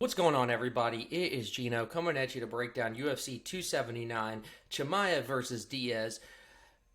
What's going on, everybody? It is Gino coming at you to break down UFC 279, Chimaev versus Diaz.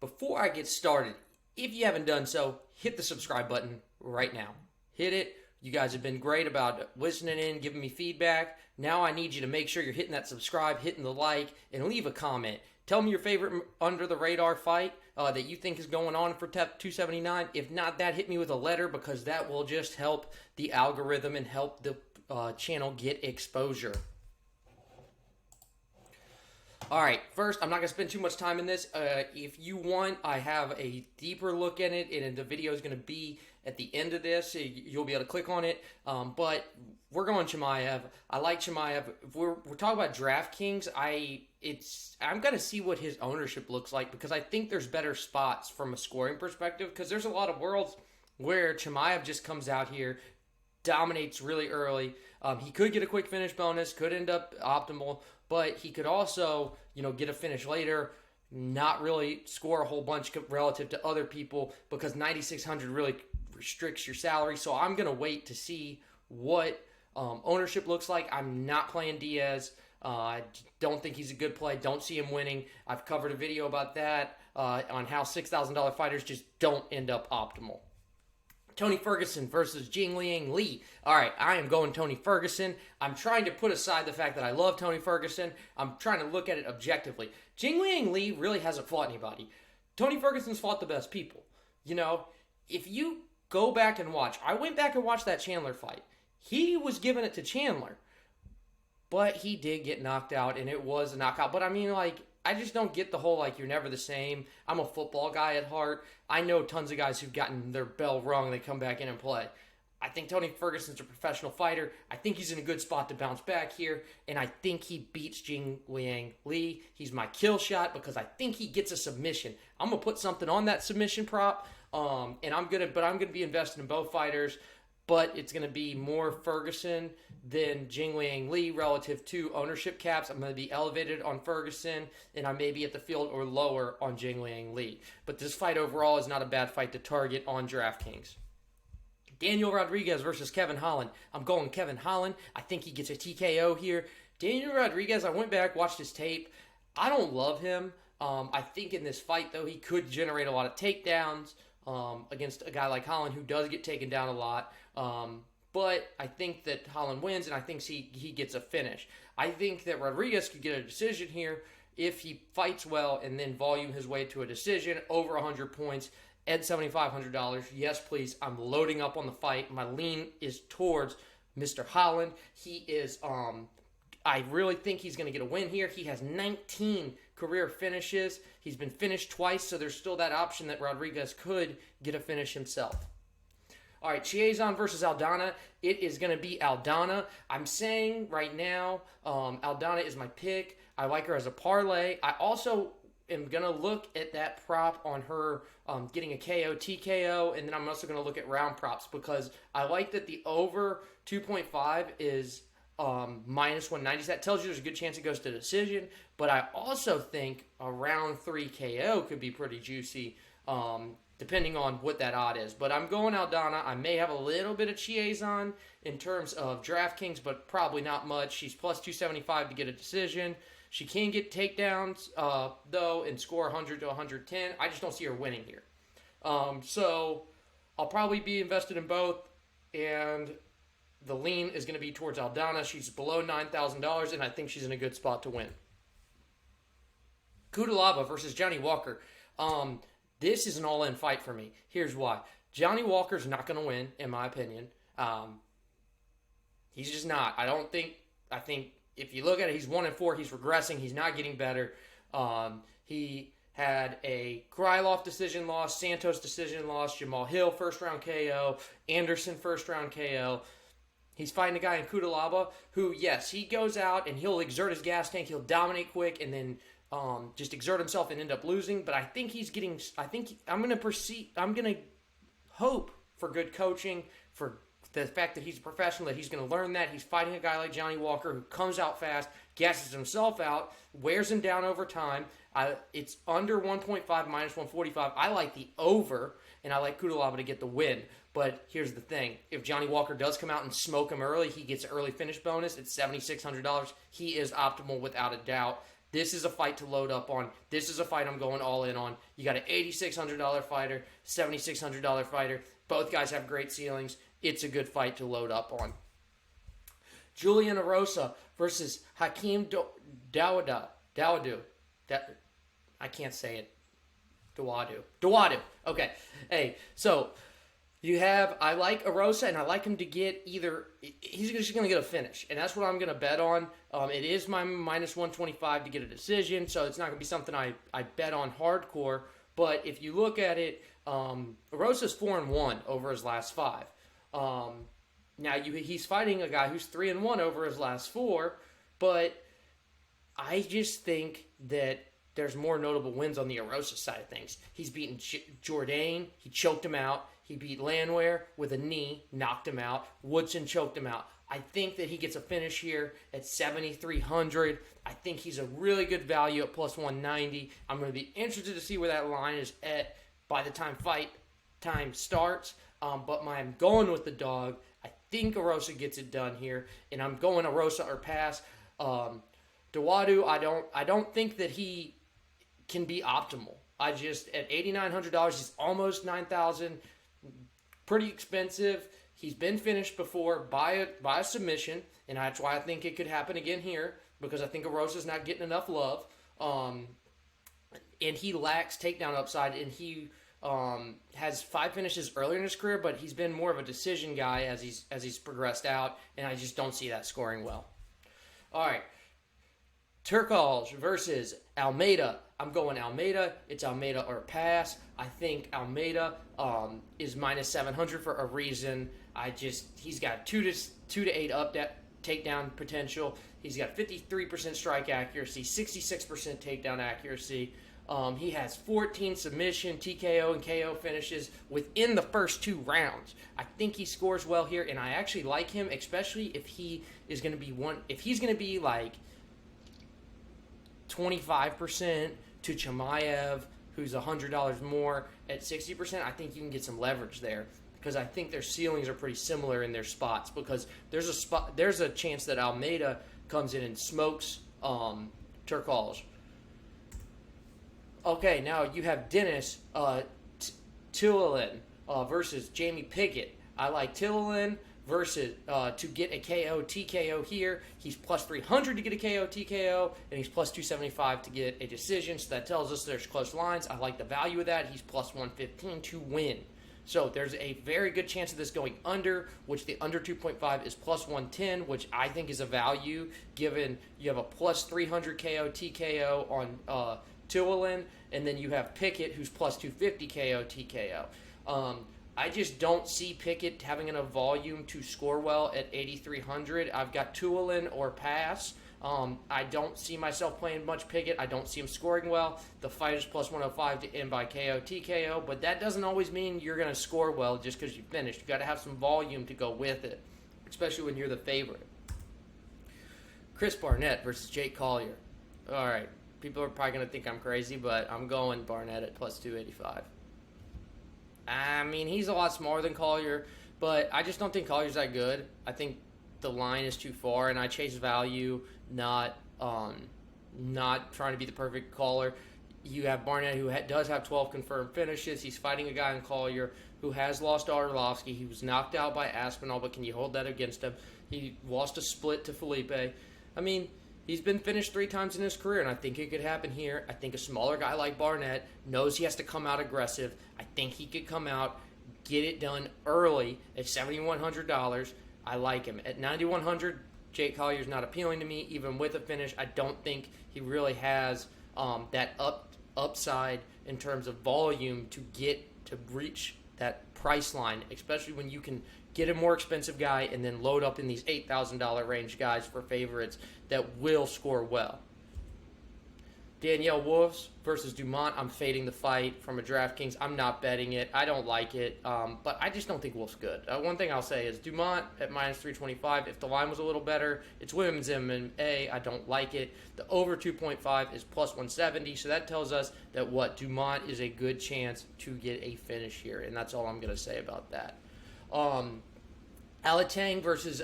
Before I get started, if you haven't done so, hit the subscribe button right now. Hit it. You guys have been great about listening in, giving me feedback. Now I need you to make sure you're hitting that subscribe, hitting the like, and leave a comment. Tell me your favorite under-the-radar fight that you think is going on for 279. If not that, hit me with a letter because that will just help the algorithm and help the channel get exposure. All right, first, I'm not going to spend too much time in this. If you want, I have a deeper look at it, and the video is going to be at the end of this. You'll be able to click on it. But we're going Chimaev. I like Chimaev. If we're talking about DraftKings, I'm going to see what his ownership looks like because I think there's better spots from a scoring perspective because there's a lot of worlds where Chimaev just comes out here, dominates really early. He could get a quick finish bonus, could end up optimal, but he could also, get a finish later, not really score a whole bunch relative to other people because 9,600 really restricts your salary. So I'm going to wait to see what ownership looks like. I'm not playing Diaz. I don't think he's a good play. Don't see him winning. I've covered a video about that on how $6,000 fighters just don't end up optimal. Tony Ferguson versus Jingliang Li. All right, I am going Tony Ferguson. I'm trying to put aside the fact that I love Tony Ferguson. I'm trying to look at it objectively. Jingliang Li really hasn't fought anybody. Tony Ferguson's fought the best people. If you go back and watch, I went back and watched that Chandler fight. He was giving it to Chandler, but he did get knocked out, and it was a knockout. But I just don't get the whole, you're never the same. I'm a football guy at heart. I know tons of guys who've gotten their bell rung. They come back in and play. I think Tony Ferguson's a professional fighter. I think he's in a good spot to bounce back here, and I think he beats Jingliang Li. He's my kill shot because I think he gets a submission. I'm gonna put something on that submission prop, and I'm gonna be invested in both fighters. But it's going to be more Ferguson than Jingliang Li relative to ownership caps. I'm going to be elevated on Ferguson, and I may be at the field or lower on Jingliang Li. But this fight overall is not a bad fight to target on DraftKings. Daniel Rodriguez versus Kevin Holland. I'm going Kevin Holland. I think he gets a TKO here. Daniel Rodriguez, I went back, watched his tape. I don't love him. I think in this fight, though, he could generate a lot of takedowns against a guy like Holland who does get taken down a lot. But I think that Holland wins, and I think he gets a finish. I think that Rodriguez could get a decision here if he fights well and then volume his way to a decision over 100 points at $7,500. Yes, please. I'm loading up on the fight. My lean is towards Mr. Holland. He is, I really think he's going to get a win here. He has 19 career finishes. He's been finished twice, so there's still that option that Rodriguez could get a finish himself. All right, Chimaev versus Aldana. It is going to be Aldana. I'm saying right now, Aldana is my pick. I like her as a parlay. I also am going to look at that prop on her getting a KO, TKO, and then I'm also going to look at round props because I like that the over 2.5 is minus 190. So that tells you there's a good chance it goes to decision. But I also think a round 3 KO could be pretty juicy. Depending on what that odd is. But I'm going Aldana. I may have a little bit of Chimaev in terms of DraftKings, but probably not much. She's plus 275 to get a decision. She can get takedowns, though, and score 100 to 110. I just don't see her winning here. So I'll probably be invested in both, and the lean is going to be towards Aldana. She's below $9,000, and I think she's in a good spot to win. Kudalaba versus Johnny Walker. This is an all-in fight for me. Here's why. Johnny Walker's not going to win, in my opinion. He's just not. I think if you look at it, he's 1-4. He's regressing. He's not getting better. He had a Krylov decision loss, Santos decision loss, Jamal Hill first-round KO, Anderson first-round KO. He's fighting a guy in Kudalaba who, yes, he goes out and he'll exert his gas tank. He'll dominate quick and then just exert himself and end up losing. But I think I'm going to hope for good coaching, for the fact that he's a professional, that he's going to learn that. He's fighting a guy like Johnny Walker who comes out fast, gasses himself out, wears him down over time. It's under 1.5, minus 145. I like the over, and I like Kudalaba to get the win. But here's the thing. If Johnny Walker does come out and smoke him early, he gets an early finish bonus. It's $7,600. He is optimal without a doubt. This is a fight to load up on. This is a fight I'm going all in on. You got an $8,600 fighter, $7,600 fighter. Both guys have great ceilings. It's a good fight to load up on. Julian Erosa versus Hakeem Dawodu. I can't say it. Dawodu. Okay. Hey, so I like Erosa, and I like him to get he's just going to get a finish, and that's what I'm going to bet on. It is my minus 125 to get a decision, so it's not going to be something I bet on hardcore. But if you look at it, Erosa's 4-1 over his last 5. Now he's fighting a guy who's 3-1 over his last 4, but I just think that there's more notable wins on the Erosa side of things. He's beaten Jourdain. He choked him out. He beat Landwehr with a knee, knocked him out. Woodson choked him out. I think that he gets a finish here at 7,300. I think he's a really good value at plus 190. I'm going to be interested to see where that line is at by the time fight time starts. But I'm going with the dog. I think Erosa gets it done here, and I'm going Erosa or pass. Dawodu, I don't think that he can be optimal. At $8,900, he's almost $9,000. Pretty expensive. He's been finished before by a submission, and that's why I think it could happen again here, because I think Erosa's not getting enough love. And he lacks takedown upside, and he has 5 finishes earlier in his career, but he's been more of a decision guy as he's progressed out, and I just don't see that scoring well. All right. Turkalj versus Almeida. I'm going Almeida. It's Almeida or pass. I think Almeida is minus 700 for a reason. He's got 2 to 8 up takedown potential. He's got 53% strike accuracy, 66% takedown accuracy. He has 14 submission, TKO, and KO finishes within the first 2 rounds. I think he scores well here, and I actually like him, especially if he is going to be if he's going to be like 25% to Chimaev, who's $100 more at 60%. I think you can get some leverage there, because I think their ceilings are pretty similar in their spots, because there's a chance that Almeida comes in and smokes Turkalj. Okay, now you have Dennis Tillelin versus Jamie Pickett. I like Tillelin versus to get a KO TKO here. He's plus 300 to get a KO TKO, and he's plus 275 to get a decision. So that tells us there's close lines. I like the value of that. He's plus 115 to win. So there's a very good chance of this going under, which the under 2.5 is plus 110, which I think is a value given you have a plus 300 KO TKO on Tillelin, and then you have Pickett, who's plus 250 KO TKO. I just don't see Pickett having enough volume to score well at 8,300. I've got Tillelin or pass. I don't see myself playing much Pickett. I don't see him scoring well. The fight is plus 105 to end by KO TKO, but that doesn't always mean you're going to score well just because you finished. You've got to have some volume to go with it, especially when you're the favorite. Chris Barnett versus Jake Collier. All right. People are probably going to think I'm crazy, but I'm going Barnett at plus 285. I mean, he's a lot smaller than Collier, but I just don't think Collier's that good. I think the line is too far, and I chase value, not trying to be the perfect caller. You have Barnett, who does have 12 confirmed finishes. He's fighting a guy in Collier who has lost to Arlovsky. He was knocked out by Aspinall, but can you hold that against him? He lost a split to Felipe. I mean, he's been finished 3 times in his career, and I think it could happen here. I think a smaller guy like Barnett knows he has to come out aggressive. I think he could come out, get it done early at $7,100. I like him. At $9,100, Jake Collier's not appealing to me. Even with a finish, I don't think he really has that upside in terms of volume to reach that price line, especially when you can get a more expensive guy and then load up in these $8,000 range guys for favorites that will score well. Danielle Wolves versus Dumont. I'm fading the fight from a DraftKings. I'm not betting it. I don't like it, but I just don't think Wolf's good. One thing I'll say is Dumont at minus 325. If the line was a little better, it's women's MMA. I don't like it. The over 2.5 is plus 170, so that tells us that Dumont is a good chance to get a finish here, and that's all I'm going to say about that. Alatang versus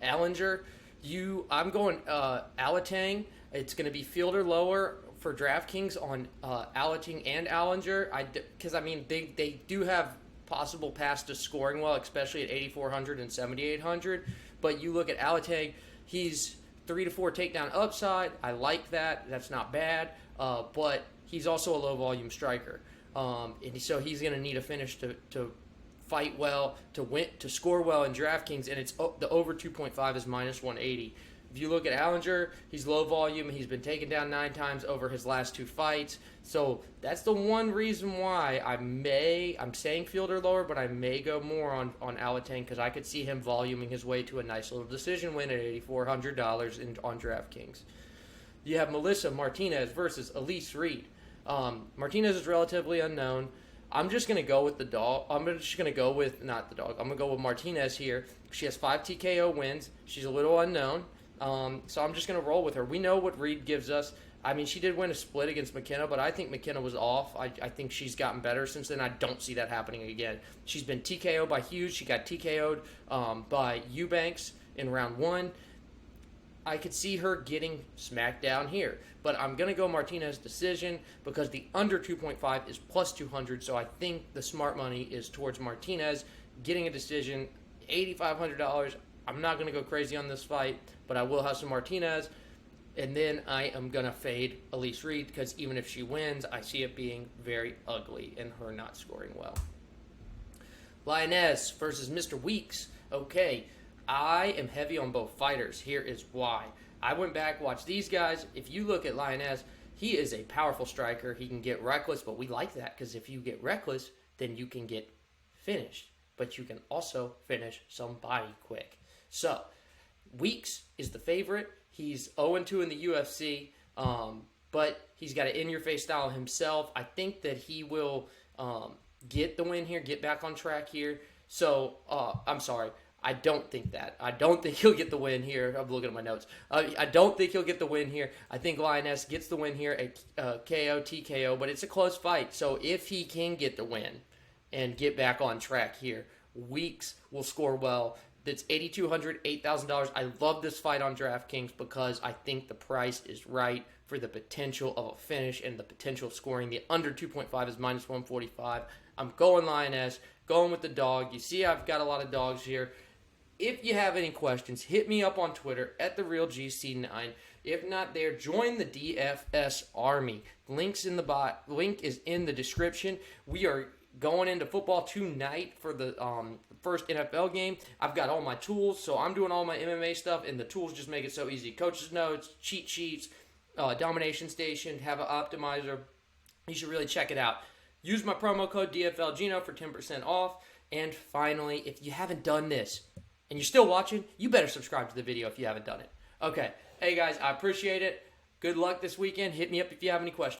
Allinger. I'm going Alatang. It's going to be fielder lower for DraftKings on Alatang and Allinger. Because they do have possible paths to scoring well, especially at 8,400 and 7,800. But you look at Alatang, he's 3 to 4 takedown upside. I like that. That's not bad. But he's also a low volume striker, and so he's going to need a finish to fight well, to score well in DraftKings, and the over 2.5 is minus 180. If you look at Allinger, he's low volume. He's been taken down 9 times over his last 2 fights. So that's the one reason why I'm saying fielder lower, but I may go more on Alatang because I could see him voluming his way to a nice little decision win at $8,400 on DraftKings. You have Melissa Martinez versus Elise Reed. Martinez is relatively unknown. I'm just going to go with the dog. I'm just going to go with, not the dog, I'm going to go with Martinez here. She has 5 TKO wins. She's a little unknown. So I'm just going to roll with her. We know what Reed gives us. She did win a split against McKenna, but I think McKenna was off. I think she's gotten better since then. I don't see that happening again. She's been TKO'd by Hughes. She got TKO'd by Eubanks in round 1. I could see her getting smacked down here. But I'm going to go Martinez decision because the under 2.5 is plus 200. So I think the smart money is towards Martinez getting a decision, $8,500. I'm not going to go crazy on this fight, but I will have some Martinez. And then I am going to fade Elise Reed because even if she wins, I see it being very ugly and her not scoring well. Lioness versus Mr. Weeks. Okay, I am heavy on both fighters. Here is why. I went back, watched these guys. If you look at Lioness, he is a powerful striker. He can get reckless, but we like that because if you get reckless, then you can get finished. But you can also finish somebody quick. So, Weeks is the favorite. He's 0-2 in the UFC, but he's got an in-your-face style himself. I think that he will get the win here, get back on track here. So, I'm sorry. I don't think that. I don't think he'll get the win here. I'm looking at my notes. I don't think he'll get the win here. I think Lioness gets the win here at KO, TKO, but it's a close fight. So if he can get the win and get back on track here, Weeks will score well. That's $8,200, $8,000. I love this fight on DraftKings because I think the price is right for the potential of a finish and the potential scoring. The under 2.5 is minus 145. I'm going Lioness, going with the dog. You see I've got a lot of dogs here. If you have any questions, hit me up on Twitter at TheRealGC9. If not there, join the DFS Army. Link is in the description. We are going into football tonight for the first NFL game. I've got all my tools, so I'm doing all my MMA stuff, and the tools just make it so easy. Coach's notes, cheat sheets, domination station, have an optimizer. You should really check it out. Use my promo code DFLGino for 10% off. And finally, if you haven't done this and you're still watching, you better subscribe to the video if you haven't done it. Okay. Hey, guys, I appreciate it. Good luck this weekend. Hit me up if you have any questions.